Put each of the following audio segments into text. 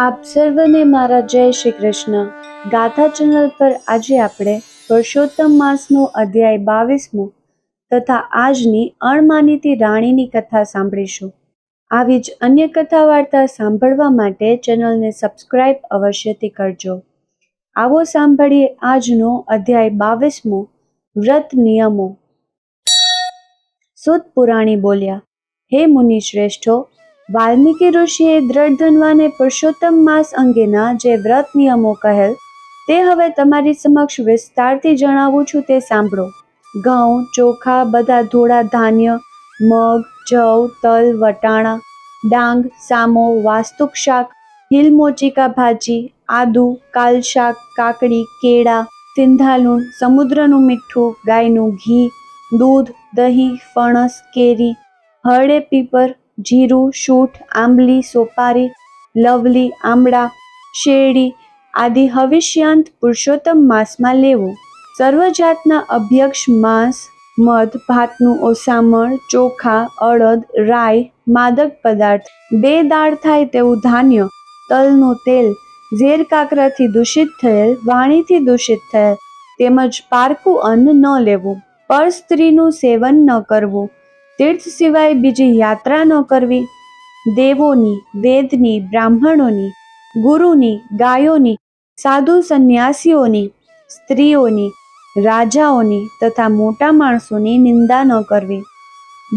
આપ સર્વને મારા જય શ્રી કૃષ્ણ. ગાથા ચેનલ પર આજે આપણે પુરુષોત્તમ માસનો અધ્યાય 22મો તથા આજની અણમાનીતી રાણીની કથા સાંભળીશું. આવી જ અન્ય કથા વાર્તા સાંભળવા માટે ચેનલને સબસ્ક્રાઇબ અવશ્યથી કરજો. આવો સાંભળીએ આજનો અધ્યાય 22મો, વ્રત નિયમો. સૂત પુરાણી બોલ્યા, હે મુનિ શ્રેષ્ઠો, વાલ્મીકી ઋષિએ દ્રઢધનવાને પુરુષોત્તમ માસ અંગેના જે વ્રત નિયમો કહેલ તે હવે તમારી સમક્ષ વિસ્તારથી જણાવું છું, તે સાંભળો. ઘઉં, ચોખા, બધા ધોળા ધાન્ય, મગ, જવ, તલ, વટાણા, ડાંગ, સામો, વાસ્તુક શાક, હિલમોચિકા ભાજી, આદુ, કાલ શાક, કાકડી, કેળા, સિંધાલુણ, સમુદ્રનું મીઠું, ગાયનું ઘી, દૂધ, દહીં, ફણસ, કેરી, હળે પીપર, જીરું, શૂઠ, આંબલી, સોપારી, લવલી, આમળા, શેરડી આદિ હવિષ્યાંત પુરુષોત્તમ માસમાં લેવું. સર્વ જાતના અભ્યક્ષ માંસ, મધ, ભાતનું ઓસામણ, ચોખા, અડદ, રાઈ, માદક પદાર્થ, બે દાળ થાય તેવું ધાન્ય, તલનું તેલ, ઝેર કાકરાથી દૂષિત થયેલ, વાણીથી દૂષિત થયેલ તેમજ પારકું અન્ન ન લેવું. પર સ્ત્રીનું સેવન ન કરવું. તીર્થ સિવાય બીજી યાત્રા ન કરવી. દેવોની, વેદની, બ્રાહ્મણોની, ગુરુની, ગાયોની, સાધુ સંન્યાસીઓની, સ્ત્રીઓની, રાજાઓની તથા મોટા માણસોની નિંદા ન કરવી.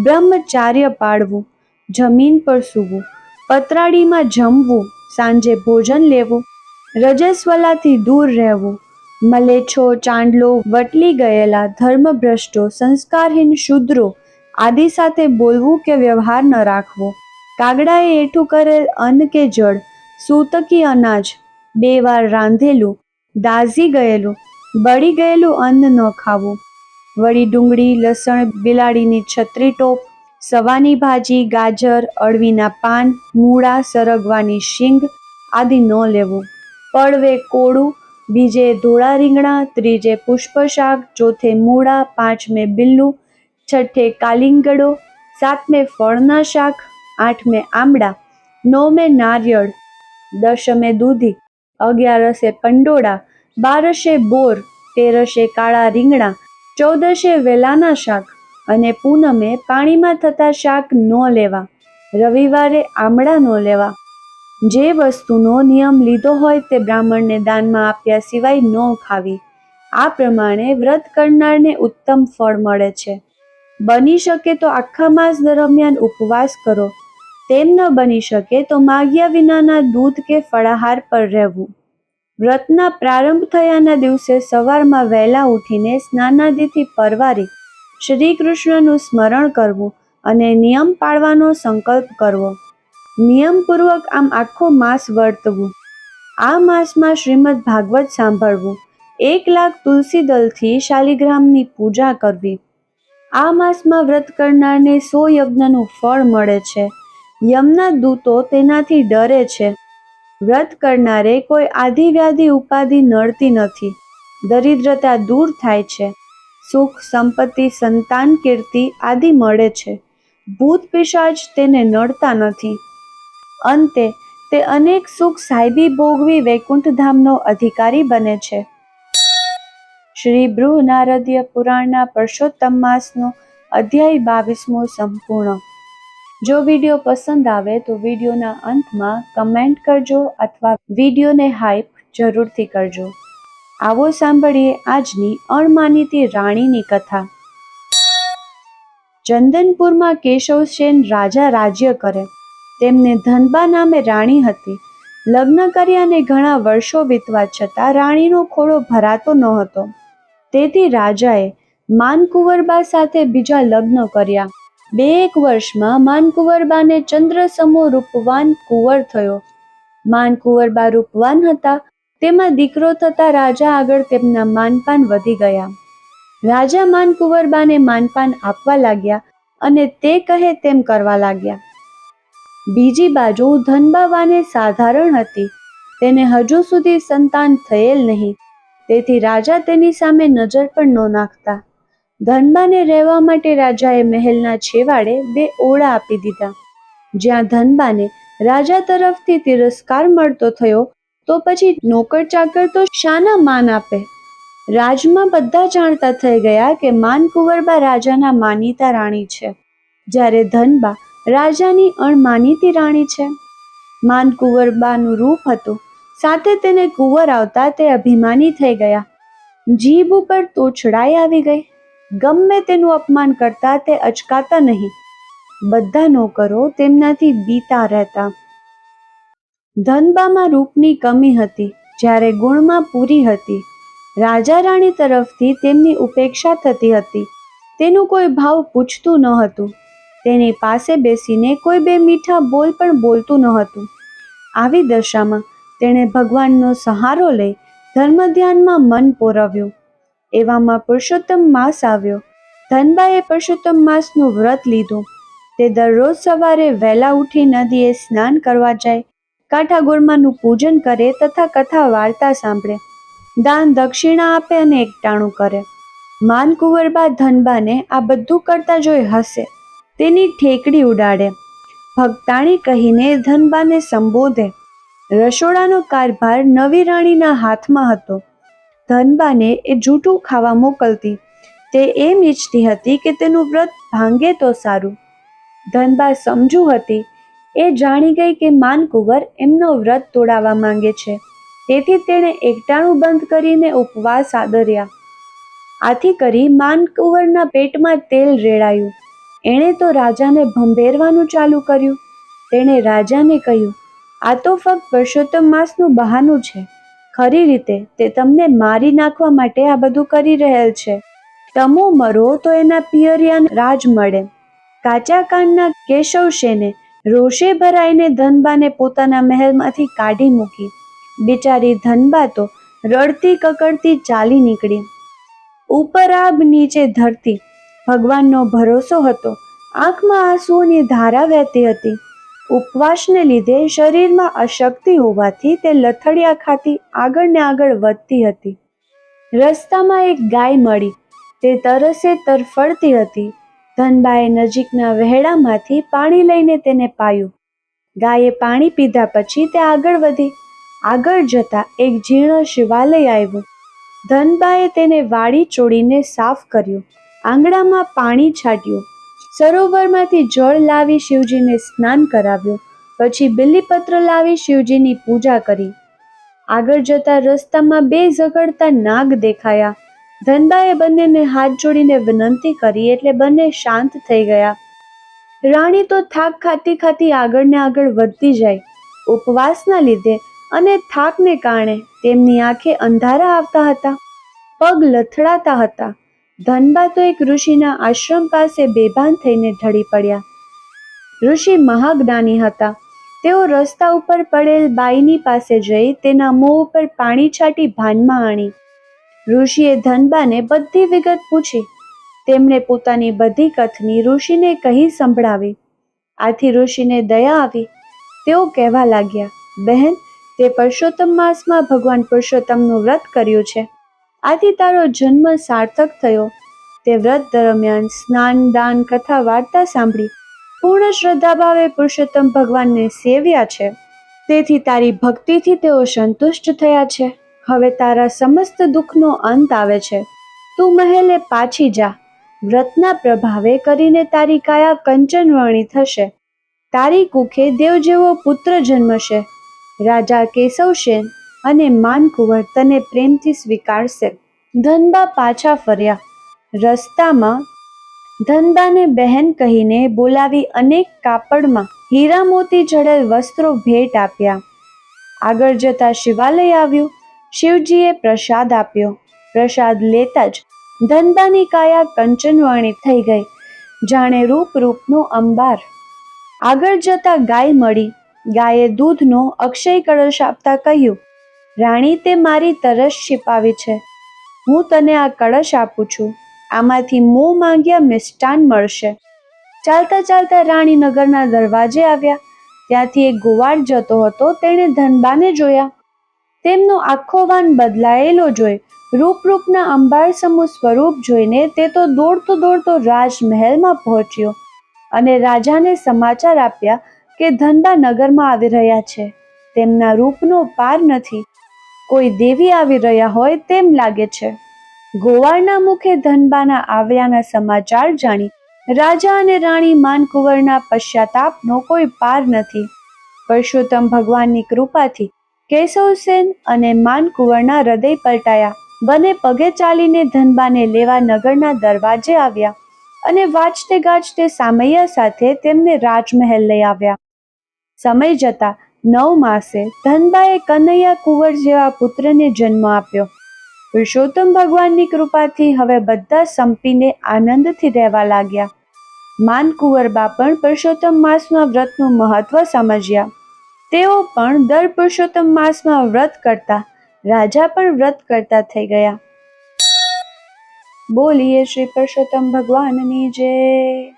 બ્રહ્મચાર્ય પાળવું. જમીન પર સૂવું. પતરાડીમાં જમવું. સાંજે ભોજન લેવું. રજસ્વલાથી દૂર રહેવું. મલેચ્છો, ચાંડલો, વટલી ગયેલા, ધર્મભ્રષ્ટો, સંસ્કારહીન શૂદ્રો આદિ સાથે બોલવું કે વ્યવહાર ન રાખવો. કાગડાએ એઠું કરેલ અન્ન કે જળ, સૂતકી અનાજ, 2 વાર રાંધેલું, દાઝી ગયેલું, બળી ગયેલું અન્ન ન ખાવું. વળી ડુંગળી, લસણ, બિલાડીની છત્રી ટોપ, સવાની ભાજી, ગાજર, અળવીના પાન, મૂળા, સરગવાની શીંગ આદિ ન લેવું. પડવે કોળું, બીજે ધોળા રીંગણા, ત્રીજે પુષ્પશાક, ચોથે મૂળા, પાંચમે બિલ્લું, છઠ્ઠે કાલિંગડો, સાતમે ફળના શાક, આઠમે આમળા, નવમે નારિયેળ, દશમે દૂધી, 11 પંડોળા, 12 બોર, 13 કાળા રીંગણા, 14 વેલાના શાક અને પૂનમે પાણીમાં થતા શાક ન લેવા. રવિવારે આમળા ન લેવા. જે વસ્તુનો નિયમ લીધો હોય તે બ્રાહ્મણને દાનમાં આપ્યા સિવાય ન ખાવી. આ પ્રમાણે વ્રત કરનારને ઉત્તમ ફળ મળે છે. બની શકે તો આખા માસ દરમિયાન ઉપવાસ કરો. તેમ ન બની શકે તો માગ્યા વિનાના દૂધ કે ફળાહાર પર રહેવું. વ્રતના પ્રારંભ થયાના દિવસે સવારમાં વહેલા ઉઠીને સ્નાનાદિથી પરવારી શ્રી કૃષ્ણનું સ્મરણ કરવું અને નિયમ પાળવાનો સંકલ્પ કરવો. નિયમપૂર્વક આમ આખો માસ વર્તવું. આ માસમાં શ્રીમદ ભાગવત સાંભળવું. 1,00,000 તુલસી દળથી શાલિગ્રામની પૂજા કરવી. આ માસમાં વ્રત કરનારને 100 યજ્ઞનું ફળ મળે છે. યમના દૂતો તેનાથી ડરે છે. વ્રત કરનારે કોઈ આધિવ્યાધિ ઉપાધિ નડતી નથી. દરિદ્રતા દૂર થાય છે. સુખ, સંપત્તિ, સંતાન, કીર્તિ આદિ મળે છે. ભૂત પિશાચ તેને નડતા નથી. અંતે તે અનેક સુખ સાહેબી ભોગવી વૈકુંઠધામનો અધિકારી બને છે. શ્રી બૃહનારદ્ય પુરાણના પુરુષોત્તમ માસનો અધ્યાય 22મો સંપૂર્ણ. જો વિડીયો પસંદ આવે તો વિડીયોના અંતમાં કમેન્ટ કરજો અથવા વિડીયોને હાઈપ જરૂરથી કરજો. આવો સાંભળીએ આજની અણમાનીતી રાણીની કથા. ચંદનપુરમાં કેશવસેન રાજા રાજ્ય કરે. તેમને ધનબા નામે રાણી હતી. લગ્ન કર્યાને ઘણા વર્ષો વીતવા છતાં રાણીનો ખોળો ભરાતો ન હતો. તેથી રાજાએ માનકુંવરબા સાથે બીજા લગ્ન કર્યા. 2-1 વર્ષમાં માનકુંવરબાને ચંદ્રસમો રૂપવાન કુંવર થયો. માનકુંવરબા રૂપવાન હતા. તેમાં દીકરો થતા રાજા આગળ તેમના માનપાન વધી ગયા. રાજા માનકુંવરબાને માનપાન આપવા લાગ્યા અને તે કહે તેમ કરવા લાગ્યા. બીજી બાજુ ધનબાવાને સાધારણ હતી. તેને હજુ સુધી સંતાન થયેલ નહીં. તેથી રાજા તેની સામે નજર પણ ન નાખતા. ધનબાને રહેવા માટે રાજાએ મહેલના છેવાડે 2 ઓરડા આપી દીધા. જ્યાં ધનબાને રાજા તરફથી તિરસ્કાર મળતો થયો તો પછી નોકર ચાકર તો શાના માન આપે? રાજમાં બધા જાણતા થઈ ગયા કે માનકુંવરબા રાજાના માનીતા રાણી છે, જ્યારે ધનબા રાજાની અણમાનીતી રાણી છે. માનકુંવરબાનું રૂપ હતું, સાથે તેને કુંવર આવતા તે અભિમાની થઈ ગયા. જીભ ઉપર તોછડાઈ આવી ગઈ. ગમે તેનું અપમાન કરતા તે અચકાતા નહીં. બધા નોકરો તેમનાથી બીતા રહેતા. ધનબામાં રૂપની કમી હતી, જ્યારે ગુણમાં પૂરી હતી. રાજા રાણી તરફથી તેમની ઉપેક્ષા થતી હતી. તેનું કોઈ ભાવ પૂછતું ન હતું. તેની પાસે બેસીને કોઈ બે મીઠા બોલ પણ બોલતું ન હતું. આવી દશામાં તેણે ભગવાનનો સહારો લઈ ધર્મ ધ્યાનમાં મન પોરવ્યું. એવામાં પુરુષોત્તમ માસ આવ્યો. ધનબાએ પુરુષોત્તમ માસનું વ્રત લીધું. તે દરરોજ સવારે વહેલા ઉઠી નદીએ સ્નાન કરવા જાય, કાંઠાગોરમાનું પૂજન કરે તથા કથા વાર્તા સાંભળે, દાન દક્ષિણા આપે અને એકટાણું કરે. માનકુંવરબા ધનબાને આ બધું કરતા જોઈ હસે, તેની ઠેકડી ઉડાડે, ભગતાણી કહીને ધનબાને સંબોધે. રસોડાનો કારભાર નવી રાણીના હાથમાં હતો. ધનબાને એ જૂઠું ખાવા મોકલતી. તે એમ ઈચ્છતી હતી કે તેનું વ્રત ભાંગે તો સારું. ધનબા સમજુ હતી. એ જાણી ગઈ કે માનકુંવર એમનો વ્રત તોડાવવા માંગે છે, તેથી તેણે એકટાણું બંધ કરીને ઉપવાસ આદર્યા. આથી કરી માનકુંવરના પેટમાં તેલ રેડાયું. એણે તો રાજાને ભંભેરવાનું ચાલુ કર્યું. તેણે રાજાને કહ્યું, આ તો ફક્ત પુરુષોત્તમ માસનું બહાનું છે. ખરી રીતે તે તમને મારી નાખવા માટે આ બધું કરી રહેલ છે. તમો મરો તો એના પિયરિયાને રાજ મળે. કાચા કાનના કેશવસેને રોષે ભરાઈને ધનબાને પોતાના મહેલમાંથી કાઢી મૂકી. બિચારી ધનબા તો રડતી કકડતી ચાલી નીકળી. ઉપર આબ નીચે ધરતી. ભગવાનનો ભરોસો હતો. આંખમાં આંસુઓની ધારા વહેતી હતી. ઉપવાસને લીધે શરીરમાં અશક્તિ હોવાથી તે લથડિયા ખાતી આગળ ને આગળ વધતી હતી. રસ્તામાં એક ગાય મળી. તે તરસે તરફડતી હતી. ધનબાએ નજીકના વહેડામાંથી પાણી લઈને તેને પાયું. ગાયે પાણી પીધા પછી તે આગળ વધી. આગળ જતા એક જીર્ણ શિવાલય આવ્યું. ધનબાએ તેને વાળી ચોડીને સાફ કર્યું. આંગણામાં પાણી છાંટ્યું. સરોવરમાંથી જળ લાવી શિવજીને સ્નાન કરાવ્યું. પછી બિલીપત્ર લાવી શિવજીની પૂજા કરી. આગળ જતા રસ્તામાં બે ઝઘડતા નાગ દેખાયા. ધનબાએ બંનેને હાથ જોડીને વિનંતી કરી એટલે બંને શાંત થઈ ગયા. રાણી તો થાક ખાતી ખાતી આગળ ને આગળ વધતી જાય. ઉપવાસના લીધે અને થાકને કારણે તેમની આંખે અંધારા આવતા હતા, પગ લથડાતા હતા. ધનબા તો એક ઋષિના આશ્રમ પાસે બેભાન થઈને ઢળી પડ્યા. ઋષિ મહાજ્ઞાની હતા. તેઓ રસ્તા ઉપર પડેલ બાઈની પાસે જઈ તેના મોં ઉપર પાણી છાંટી ભાનમાં આણી. ઋષિએ ધનબાને બધી વિગત પૂછી. તેમણે પોતાની બધી કથની ઋષિને કહી સંભળાવી. આથી ઋષિને દયા આવી. તેઓ કહેવા લાગ્યા, બહેન, તે પુરુષોત્તમ માસમાં ભગવાન પુરુષોત્તમનું વ્રત કર્યું છે. આથી તારો જન્મ સાર્થક થયો. તે વ્રત દરમિયાન સ્નાન, દાન, કથા વાર્તા સાંભળી પૂર્ણ શ્રદ્ધાભાવે પુરુષોત્તમ ભગવાનને સેવ્યા છે. તેથી તારી ભક્તિથી તેઓ સંતુષ્ટ થયા છે. હવે તારા સમસ્ત દુઃખનો અંત આવે છે. તું મહેલે પાછી જા. વ્રતના પ્રભાવે કરીને તારી કાયા કંચનવર્ણી થશે. તારી કુખે દેવ જેવો પુત્ર જન્મશે. રાજા કેશવસેન અને માનકુંવર તને પ્રેમથી સ્વીકારશે. ધનબા પાછા ફર્યા. રસ્તામાં ધનબાને બહેન કહીને બોલાવી અનેક કાપડમાં હીરા મોતી જડેલ વસ્ત્રો ભેટ આપ્યા. આગળ જતા શિવાલય આવ્યું. શિવજીએ પ્રસાદ આપ્યો. પ્રસાદ લેતા જ ધનબાની કાયા કંચનવર્ણી થઈ ગઈ, જાણે રૂપ રૂપનો અંબાર. આગળ જતા ગાય મળી. ગાયે દૂધનો અક્ષય કળશ આપતા કહ્યું, રાણી, તે મારી તરસ छिपाવી છે. હું તને આ કળશ આપું છું. આમાંથી મોં માંગ્યા મિષ્ટાન મળશે. ચાલતા ચાલતા રાણી નગરના દરવાજે આવ્યા. ત્યાંથી એક ગોવાળ જતો હતો. તેણે ધનબાને જોયા. તેમનો આખો વાન બદલાયેલો જોઈ રૂપના અંબાર સમૂહ સ્વરૂપ જોઈને તે તો દોડતો દોડતો રાજમહેલમાં પહોંચ્યો અને રાજાને સમાચાર આપ્યા કે ધનબા નગરમાં આવી રહ્યા છે. તેમના રૂપનો પાર નથી. કોઈ દેવી આવી રહ્યા હોય તેમ લાગે છે. ગોવાળના મુખે ધનબાના આવ્યાના સમાચાર જાણી રાજા અને રાણી માનકુંવરના પશ્ચાતાપનો કોઈ પાર નથી. પરસોત્તમ ભગવાનની કૃપાથી કેશવસેન અને માનકુંવરના હૃદય પલટાયા. બંને પગે ચાલીને ધનબાને લેવા નગરના દરવાજે આવ્યા અને વાજતે ગાજતે સામૈયા સાથે તેમને રાજમહેલ લઈ આવ્યા. સમય જતા 9 માસે ધનબાએ કનૈયા કુંવર જેવા પુત્રને જન્મ આપ્યો. પુરુષોત્તમ ભગવાનની કૃપાથી હવે બધા સંપીને આનંદથી રહેવા લાગ્યા. માનકુંવરબા પણ પુરુષોત્તમ માસમાં વ્રતનું મહત્વ સમજ્યા. તેઓ પણ દર પુરુષોત્તમ માસમાં વ્રત કરતા. રાજા પણ વ્રત કરતા થઈ ગયા. બોલીએ શ્રી પુરુષોત્તમ ભગવાનની જય.